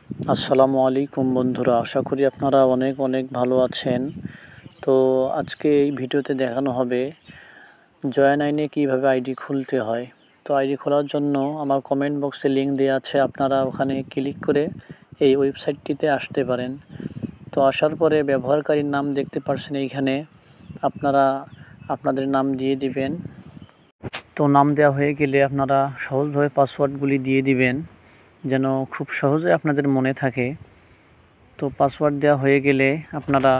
আসসালামু আলাইকুম বন্ধুরা, আশা করি আপনারা অনেক অনেক ভালো আছেন। তো আজকে এই ভিডিওতে দেখানো হবে জয়া9 কীভাবে আইডি খুলতে হয়। তো আইডি খোলার জন্য আমার কমেন্ট বক্সে লিঙ্ক দেওয়া আছে, আপনারা ওখানে ক্লিক করে এই ওয়েবসাইটটিতে আসতে পারেন। তো আসার পরে ব্যবহারকারীর নাম দেখতে পাচ্ছেন, এইখানে আপনারা আপনাদের নাম দিয়ে দিবেন। তো নাম দেওয়া হয়ে গেলে আপনারা সহজভাবে পাসওয়ার্ডগুলি দিয়ে দিবেন, যেন খুব সহজে আপনাদের মনে থাকে। তো পাসওয়ার্ড দেওয়া হয়ে গেলে আপনারা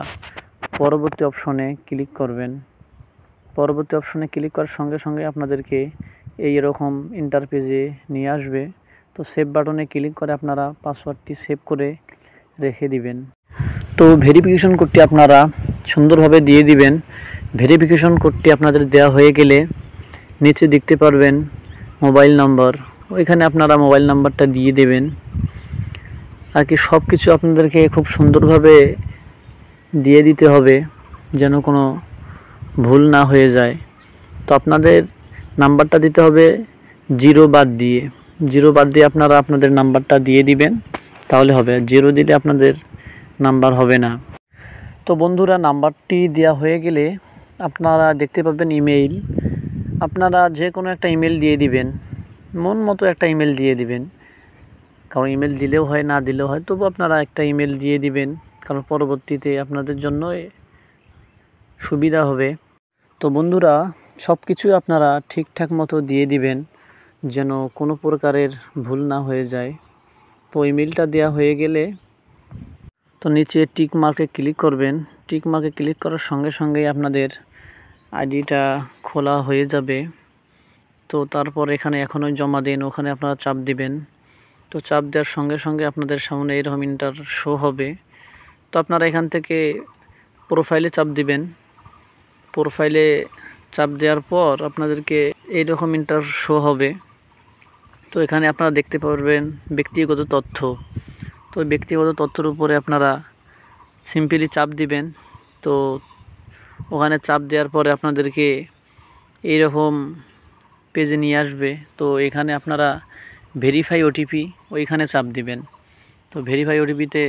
পরবর্তী অপশনে ক্লিক করবেন। পরবর্তী অপশনে ক্লিক করার সঙ্গে সঙ্গে আপনাদেরকে এই রকম ইন্টারপেজে নিয়ে আসবে। তো সেভ বাটনে ক্লিক করে আপনারা পাসওয়ার্ডটি সেভ করে রেখে দিবেন। তো ভেরিফিকেশন কোডটি আপনারা সুন্দরভাবে দিয়ে দিবেন। ভেরিফিকেশন কোডটি আপনাদের দেওয়া হয়ে গেলে নিচে দেখতে পারবেন মোবাইল নাম্বার, ওইখানে আপনারা মোবাইল নাম্বারটা দিয়ে দেবেন। আর কি সব কিছু আপনাদেরকে খুব সুন্দরভাবে দিয়ে দিতে হবে, যেন কোনো ভুল না হয়ে যায়। তো আপনাদের নাম্বারটা দিতে হবে জিরো বাদ দিয়ে আপনারা আপনাদের নাম্বারটা দিয়ে দিবেন, তাহলে হবে। জিরো দিলে আপনাদের নাম্বার হবে না। তো বন্ধুরা, নাম্বারটি দেওয়া হয়ে গেলে আপনারা দেখতে পাবেন ইমেইল। আপনারা যে কোনো একটা ইমেল দিয়ে দিবেন, মন মতো একটা ইমেল দিয়ে দিবেন। কারণ ইমেল দিলেও হয়, না দিলেও হয়, তবু আপনারা একটা ইমেল দিয়ে দিবেন, কারণ পরবর্তীতে আপনাদের জন্য সুবিধা হবে। তো বন্ধুরা, সব কিছুই আপনারা ঠিকঠাক মতো দিয়ে দিবেন, যেন কোনো প্রকারের ভুল না হয়ে যায়। তো ইমেলটা দেওয়া হয়ে গেলে তো নিচে টিক মার্কে ক্লিক করবেন। টিক মার্কে ক্লিক করার সঙ্গে সঙ্গেই আপনাদের আইডিটা খোলা হয়ে যাবে। তো তারপর এখানে এখনই জমা দিন, ওখানে আপনারা চাপ দিবেন। তো চাপ দেওয়ার সঙ্গে সঙ্গে আপনাদের সামনে এরকম ইন্টার শো হবে। তো আপনারা এখান থেকে প্রোফাইলে চাপ দিবেন। প্রোফাইলে চাপ দেওয়ার পর আপনাদেরকে এইরকম ইন্টার শো হবে। তো এখানে আপনারা দেখতে পারবেন ব্যক্তিগত তথ্য। তো ব্যক্তিগত তথ্যের উপরে আপনারা সিম্পলি চাপ দিবেন। তো ওখানে চাপ দেওয়ার পরে আপনাদেরকে এইরকম পেজে নিয়ে আসবে। তো এখানে আপনারা ভেরিফাই ওটিপি, ওইখানে চাপ দিবেন। তো ভেরিফাই ওটিপিতে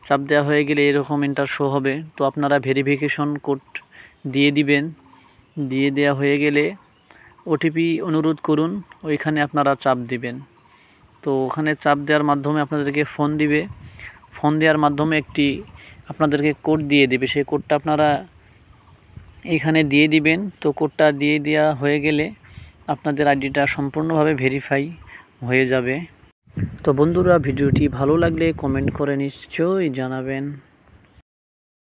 চাপ দেওয়া হয়ে গেলে এরকম ইন্টার শো হবে। তো আপনারা ভেরিফিকেশন কোড দিয়ে দিবেন। দিয়ে দেওয়া হয়ে গেলে ওটিপি অনুরোধ করুন, ওইখানে আপনারা চাপ দিবেন। তো ওখানে চাপ দেওয়ার মাধ্যমে আপনাদেরকে ফোন দিবে। ফোন দেওয়ার মাধ্যমে একটি আপনাদেরকে কোড দিয়ে দেবে, সেই কোডটা আপনারা এইখানে দিয়ে দিবেন। তো কোডটা দিয়ে দেওয়া হয়ে গেলে আপনাদের আইডিটা সম্পূর্ণভাবে ভেরিফাই হয়ে যাবে। তো বন্ধুরা, ভিডিওটি ভালো লাগলে কমেন্ট করে নিশ্চয়ই জানাবেন।